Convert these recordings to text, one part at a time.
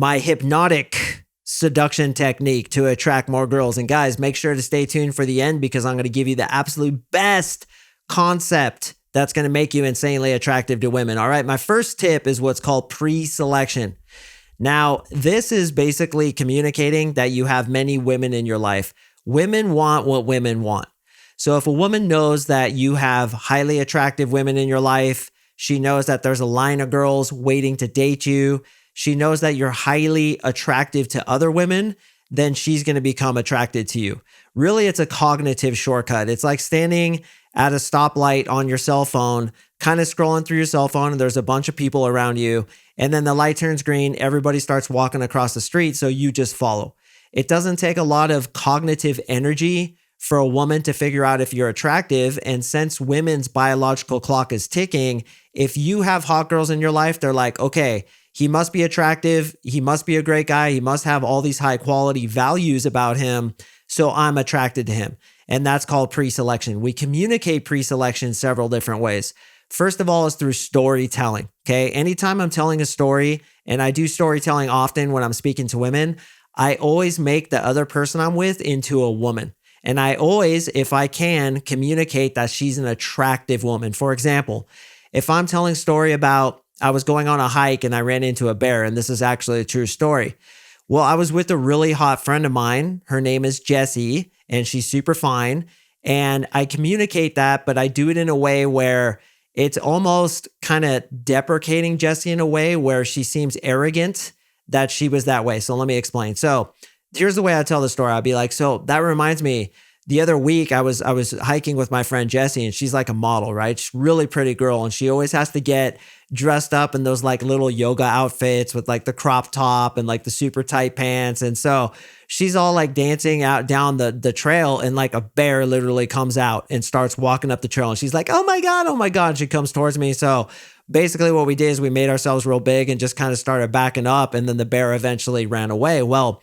my hypnotic seduction technique to attract more girls. And guys, make sure to stay tuned for the end because I'm going to give you the absolute best concept that's going to make you insanely attractive to women. All right. My first tip is what's called pre-selection. Now, this is basically communicating that you have many women in your life. Women want what women want. So if a woman knows that you have highly attractive women in your life, she knows that there's a line of girls waiting to date you, she knows that you're highly attractive to other women, then she's going to become attracted to you. Really, it's a cognitive shortcut. It's like standing at a stoplight on your cell phone, kind of scrolling through your cell phone, and there's a bunch of people around you, and then the light turns green, everybody starts walking across the street, so you just follow. It doesn't take a lot of cognitive energy for a woman to figure out if you're attractive, and since women's biological clock is ticking, if you have hot girls in your life, they're like, okay, he must be attractive, he must be a great guy, he must have all these high quality values about him, so I'm attracted to him. And that's called pre-selection. We communicate pre-selection several different ways. First of all is through storytelling, okay? Anytime I'm telling a story, and I do storytelling often when I'm speaking to women, I always make the other person I'm with into a woman. And I always, if I can, communicate that she's an attractive woman. For example, if I'm telling a story about I was going on a hike and I ran into a bear, and this is actually a true story. Well, I was with a really hot friend of mine. Her name is Jessie, and she's super fine. And I communicate that, but I do it in a way where it's almost kind of deprecating Jessie in a way where she seems arrogant that she was that way. So let me explain. So here's the way I tell the story. I'll be like, so that reminds me, the other week I was hiking with my friend Jessie, and she's like a model, right? She's a really pretty girl, and she always has to get dressed up in those like little yoga outfits with like the crop top and like the super tight pants. And so she's all like dancing out down the trail, and like a bear literally comes out and starts walking up the trail. And she's like, oh my God, oh my God. And she comes towards me. So basically what we did is we made ourselves real big and just kind of started backing up. And then the bear eventually ran away. Well,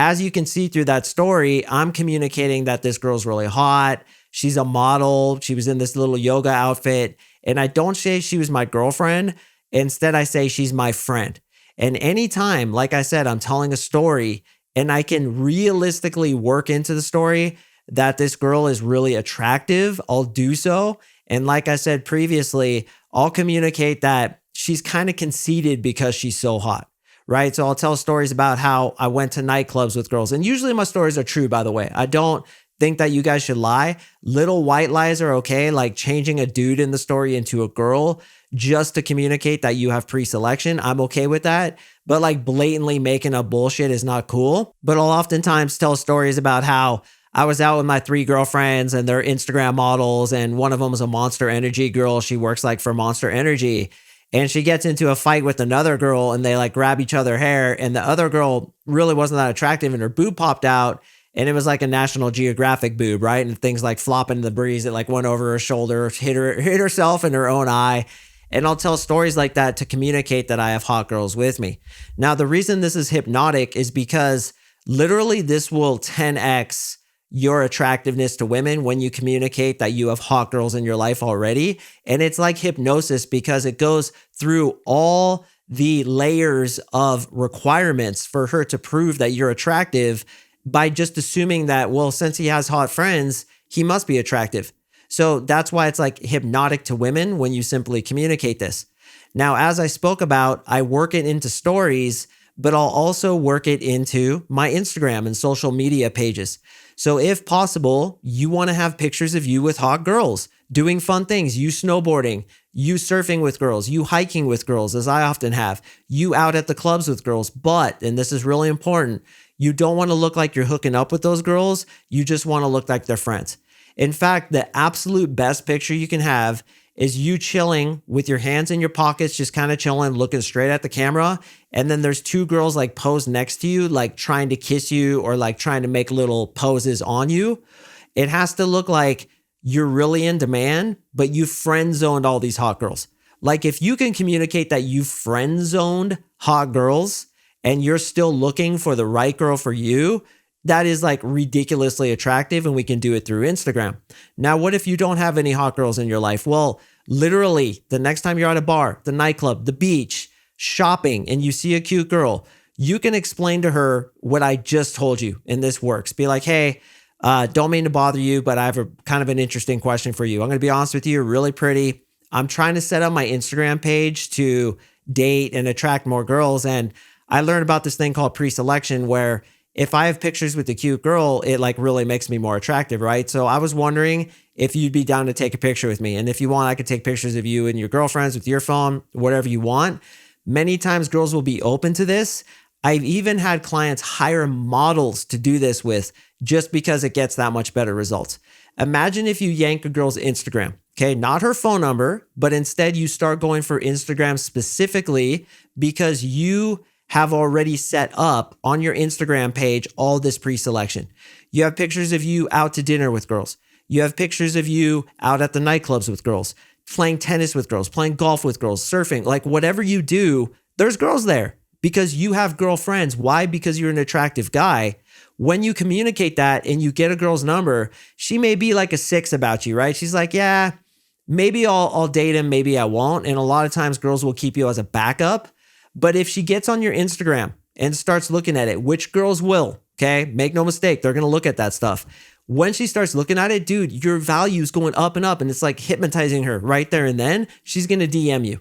as you can see through that story, I'm communicating that this girl's really hot. She's a model. She was in this little yoga outfit. And I don't say she was my girlfriend. Instead, I say she's my friend. And anytime, like I said, I'm telling a story and I can realistically work into the story that this girl is really attractive, I'll do so. And like I said previously, I'll communicate that she's kind of conceited because she's so hot. Right? So I'll tell stories about how I went to nightclubs with girls. And usually my stories are true, by the way. I don't think that you guys should lie. Little white lies are okay, like changing a dude in the story into a girl just to communicate that you have pre-selection. I'm okay with that. But like blatantly making up bullshit is not cool. But I'll oftentimes tell stories about how I was out with my 3 girlfriends and they're Instagram models, and one of them is a Monster Energy girl. She works like for Monster Energy. And she gets into a fight with another girl and they like grab each other hair, and the other girl really wasn't that attractive and her boob popped out, and it was like a National Geographic boob, right? And things like flopping in the breeze. It like went over her shoulder, hit herself in her own eye. And I'll tell stories like that to communicate that I have hot girls with me. Now, the reason this is hypnotic is because literally this will 10x your attractiveness to women when you communicate that you have hot girls in your life already. And it's like hypnosis because it goes through all the layers of requirements for her to prove that you're attractive by just assuming that, well, since he has hot friends, he must be attractive. So that's why it's like hypnotic to women when you simply communicate this. Now, as I spoke about, I work it into stories, but I'll also work it into my Instagram and social media pages. So if possible, you want to have pictures of you with hot girls doing fun things, you snowboarding, you surfing with girls, you hiking with girls, as I often have, you out at the clubs with girls. But, and this is really important, you don't want to look like you're hooking up with those girls. You just want to look like they're friends. In fact, the absolute best picture you can have is you chilling with your hands in your pockets, just kind of chilling, looking straight at the camera. And then there's 2 girls like posed next to you, like trying to kiss you or like trying to make little poses on you. It has to look like you're really in demand, but you friend zoned all these hot girls. Like if you can communicate that you friend zoned hot girls and you're still looking for the right girl for you, that is like ridiculously attractive, and we can do it through Instagram. Now, what if you don't have any hot girls in your life? Well, literally the next time you're at a bar, the nightclub, the beach, shopping, and you see a cute girl, you can explain to her what I just told you, and this works. Be like, hey, don't mean to bother you, but I have a kind of an interesting question for you. I'm going to be honest with you. You're really pretty. I'm trying to set up my Instagram page to date and attract more girls. And I learned about this thing called pre-selection, where if I have pictures with a cute girl, it like really makes me more attractive, right? So I was wondering if you'd be down to take a picture with me. And if you want, I could take pictures of you and your girlfriends with your phone, whatever you want. Many times girls will be open to this. I've even had clients hire models to do this with, just because it gets that much better results. Imagine if you yank a girl's Instagram, okay? Not her phone number, but instead you start going for Instagram specifically because you have already set up on your Instagram page all this pre-selection. You have pictures of you out to dinner with girls. You have pictures of you out at the nightclubs with girls, playing tennis with girls, playing golf with girls, surfing, like whatever you do, there's girls there because you have girlfriends. Why? Because you're an attractive guy. When you communicate that and you get a girl's number, she may be like a 6 about you, right? She's like, yeah, maybe I'll date him, maybe I won't. And a lot of times girls will keep you as a backup. But if she gets on your Instagram and starts looking at it, which girls will, okay? Make no mistake, they're going to look at that stuff. When she starts looking at it, dude, your value's going up and up, and it's like hypnotizing her right there and then. She's going to DM you.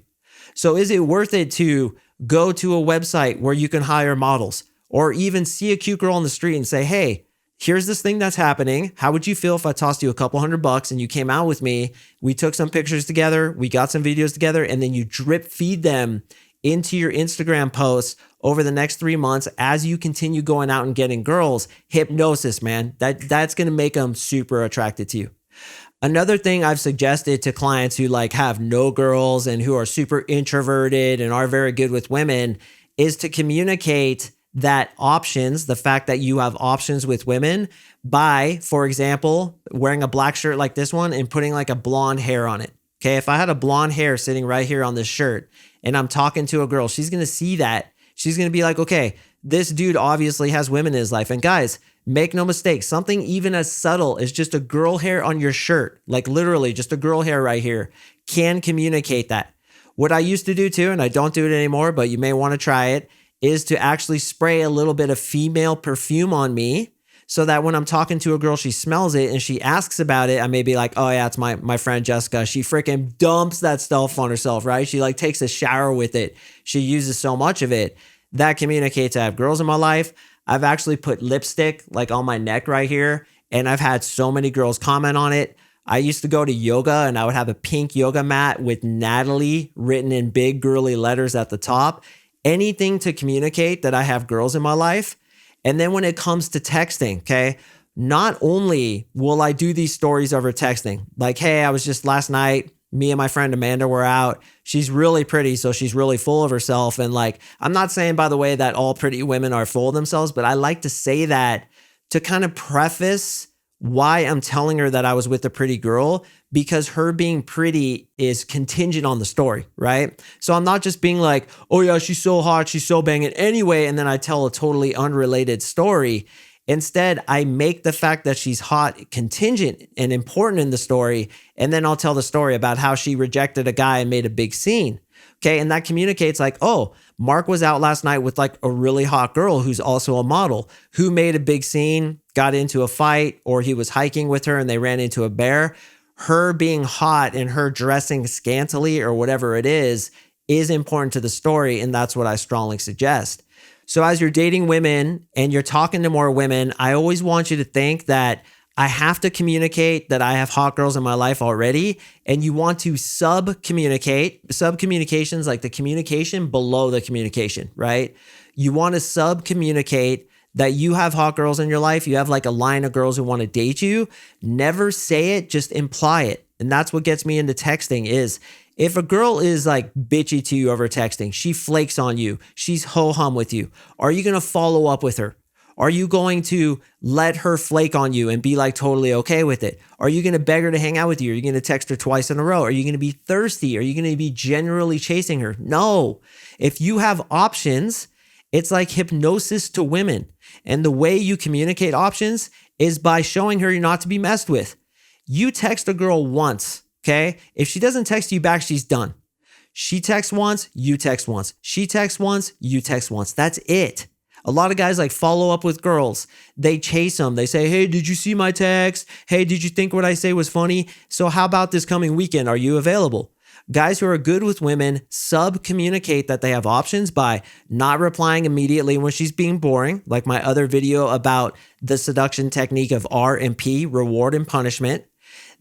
So is it worth it to go to a website where you can hire models, or even see a cute girl on the street and say, hey, here's this thing that's happening. How would you feel if I tossed you a couple $100 and you came out with me? We took some pictures together, we got some videos together, and then you drip feed them into your Instagram posts over the next 3 months as you continue going out and getting girls. Hypnosis, man. That's going to make them super attracted to you. Another thing I've suggested to clients who like have no girls and who are super introverted and are very good with women is to communicate that options, the fact that you have options with women by, for example, wearing a black shirt like this one and putting like a blonde hair on it. Okay, if I had a blonde hair sitting right here on this shirt and I'm talking to a girl, she's going to see that. She's going to be like, okay, this dude obviously has women in his life. And guys, make no mistake, something even as subtle as just a girl hair on your shirt, like literally just a girl hair right here, can communicate that. What I used to do too, and I don't do it anymore, but you may want to try it, is to actually spray a little bit of female perfume on me so that when I'm talking to a girl, she smells it and she asks about it. I may be like, oh yeah, it's my friend Jessica. She freaking dumps that stuff on herself, right? She like takes a shower with it. She uses so much of it. That communicates I have girls in my life. I've actually put lipstick like on my neck right here, and I've had so many girls comment on it. I used to go to yoga and I would have a pink yoga mat with Natalie written in big girly letters at the top. Anything to communicate that I have girls in my life. And then when it comes to texting, okay, not only will I do these stories over texting, like, hey, I was just last night, me and my friend Amanda were out. She's really pretty, so she's really full of herself. And like, I'm not saying, by the way, that all pretty women are full of themselves, but I like to say that to kind of preface why I'm telling her that I was with a pretty girl, because her being pretty is contingent on the story, right? So I'm not just being like, oh yeah, she's so hot, she's so banging anyway, and then I tell a totally unrelated story. Instead, I make the fact that she's hot contingent and important in the story, and then I'll tell the story about how she rejected a guy and made a big scene. Okay, and that communicates like, oh, Mark was out last night with like a really hot girl who's also a model who made a big scene, got into a fight, or he was hiking with her and they ran into a bear. Her being hot and her dressing scantily or whatever it is important to the story, and that's what I strongly suggest. So as you're dating women and you're talking to more women, I always want you to think that I have to communicate that I have hot girls in my life already, and you want to sub-communicate. Sub-communications, like the communication below the communication, right? You want to sub-communicate that you have hot girls in your life. You have like a line of girls who want to date you. Never say it, just imply it. And that's what gets me into texting is if a girl is like bitchy to you over texting, she flakes on you, she's ho-hum with you, are you going to follow up with her? Are you going to let her flake on you and be like totally okay with it? Are you going to beg her to hang out with you? Are you going to text her twice in a row? Are you going to be thirsty? Are you going to be generally chasing her? No. If you have options, it's like hypnosis to women. And the way you communicate options is by showing her you're not to be messed with. You text a girl once, okay? If she doesn't text you back, she's done. She texts once, you text once. She texts once, you text once. That's it. A lot of guys like follow up with girls. They chase them. They say, hey, did you see my text? Hey, did you think what I say was funny? So how about this coming weekend? Are you available? Guys who are good with women sub-communicate that they have options by not replying immediately when she's being boring, like my other video about the seduction technique of R and P, reward and punishment.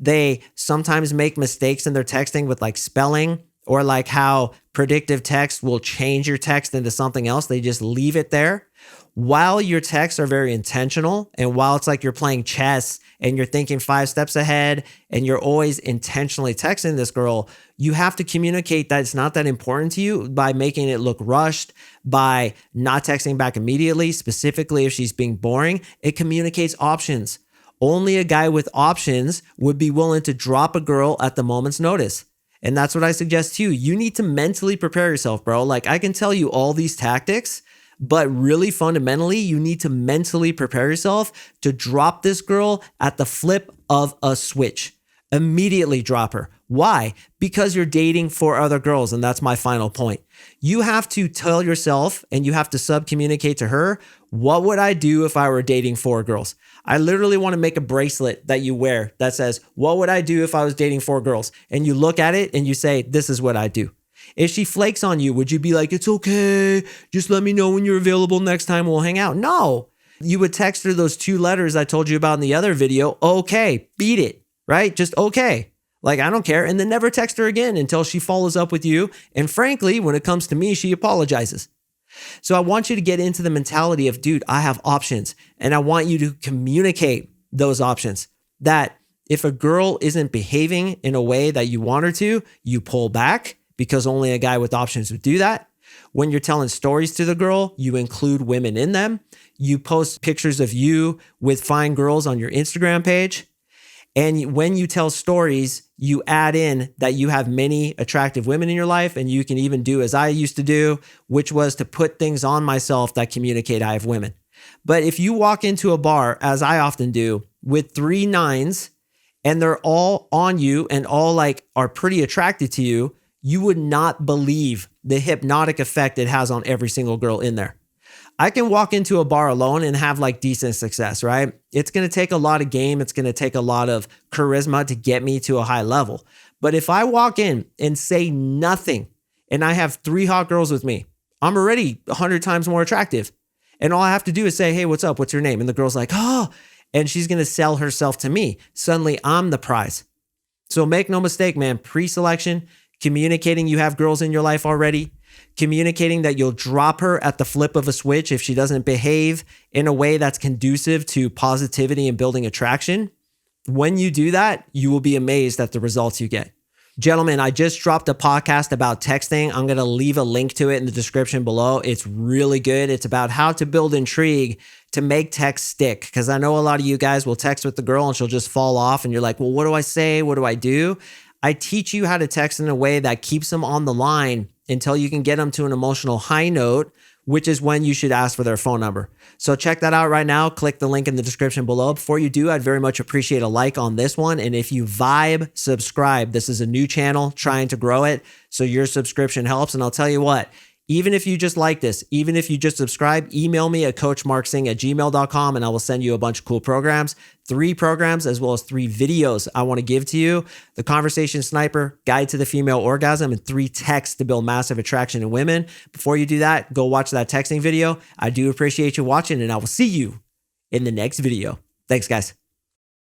They sometimes make mistakes in their texting with like spelling, or like how predictive text will change your text into something else. They just leave it there. While your texts are very intentional, and while it's like you're playing chess and you're thinking 5 steps ahead and you're always intentionally texting this girl, you have to communicate that it's not that important to you by making it look rushed, by not texting back immediately, specifically if she's being boring. It communicates options. Only a guy with options would be willing to drop a girl at the moment's notice. And that's what I suggest to you. You need to mentally prepare yourself, bro. Like, I can tell you all these tactics, but really fundamentally, you need to mentally prepare yourself to drop this girl at the flip of a switch. Immediately drop her. Why? Because you're dating 4 other girls. And that's my final point. You have to tell yourself, and you have to sub-communicate to her, what would I do if I were dating 4 girls? I literally want to make a bracelet that you wear that says, what would I do if I was dating 4 girls? And you look at it and you say, this is what I do. If she flakes on you, would you be like, it's okay, just let me know when you're available next time, we'll hang out? No. You would text her those 2 letters I told you about in the other video. Okay, beat it, right? Just okay. Like, I don't care. And then never text her again until she follows up with you. And frankly, when it comes to me, she apologizes. So I want you to get into the mentality of, dude, I have options. And I want you to communicate those options. That if a girl isn't behaving in a way that you want her to, you pull back, because only a guy with options would do that. When you're telling stories to the girl, you include women in them. You post pictures of you with fine girls on your Instagram page. And when you tell stories, you add in that you have many attractive women in your life, and you can even do as I used to do, which was to put things on myself that communicate I have women. But if you walk into a bar, as I often do, with 3 9s, and they're all on you and all like are pretty attracted to you, you would not believe the hypnotic effect it has on every single girl in there. I can walk into a bar alone and have like decent success, right? It's going to take a lot of game. It's going to take a lot of charisma to get me to a high level. But if I walk in and say nothing and I have 3 hot girls with me, I'm already 100 times more attractive. And all I have to do is say, hey, what's up? What's your name? And the girl's like, oh, and she's going to sell herself to me. Suddenly I'm the prize. So make no mistake, man, pre-selection, communicating you have girls in your life already, communicating that you'll drop her at the flip of a switch if she doesn't behave in a way that's conducive to positivity and building attraction. When you do that, you will be amazed at the results you get. Gentlemen, I just dropped a podcast about texting. I'm going to leave a link to it in the description below. It's really good. It's about how to build intrigue to make text stick. Because I know a lot of you guys will text with the girl and she'll just fall off. And you're like, well, what do I say? What do I do? I teach you how to text in a way that keeps them on the line until you can get them to an emotional high note, which is when you should ask for their phone number. So check that out right now. Click the link in the description below. Before you do, I'd very much appreciate a like on this one. And if you vibe, subscribe. This is a new channel, trying to grow it, so your subscription helps. And I'll tell you what, even if you just like this, even if you just subscribe, email me at CoachMarkSing@gmail.com and I will send you a bunch of cool programs, 3 programs, as well as 3 videos I want to give to you. The Conversation Sniper, Guide to the Female Orgasm, and 3 texts to build massive attraction in women. Before you do that, go watch that texting video. I do appreciate you watching, and I will see you in the next video. Thanks, guys.